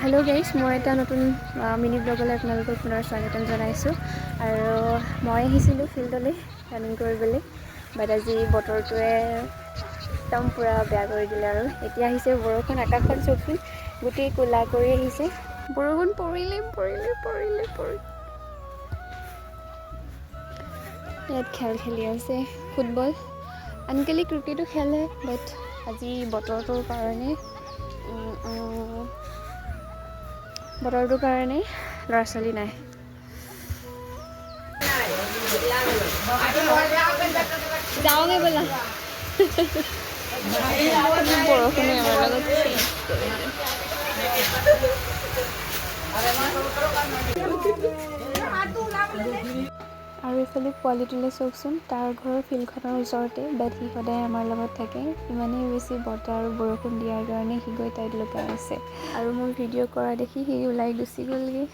Hello' guys, মই এটা নতুন মিনি ব্লগলৈ আপোনালোকক পুনৰ স্বাগতম জনাইছোঁ। আৰু মই আহিছিলোঁ ফিল্ডলৈ ৰানিং কৰিবলৈ, বাট আজি বতৰটোৱে একদম পূৰা বেয়া কৰি দিলে। আৰু এতিয়া আহিছে বৰষুণ, আকাশখন চকী গোটেই ক'লা কৰি আহিছে। বৰষুণ পৰিলে ইয়াত খেল খেলি আছে ফুটবল। আনকালি ক্ৰিকেটো খেলে, বাট আজি বতৰটোৰ কাৰণে ল'ৰা ছোৱালী নাই। যাওঁগে ব'লা। বৰষুণে আমাৰ লগত আৰু এইফালে পোৱালিটোলৈ চাওকচোন, তাৰ ঘৰৰ ফিল্ডখনৰ ওচৰতে, বাট সি সদায় আমাৰ লগত থাকে। ইমানেই বেছি বতাহ আৰু বৰষুণ দিয়াৰ কাৰণে সি গৈ তাইত লুকাই আছে। আৰু মোৰ ভিডিঅ' কৰা দেখি সি ওলাই গুচি গ'লগৈ।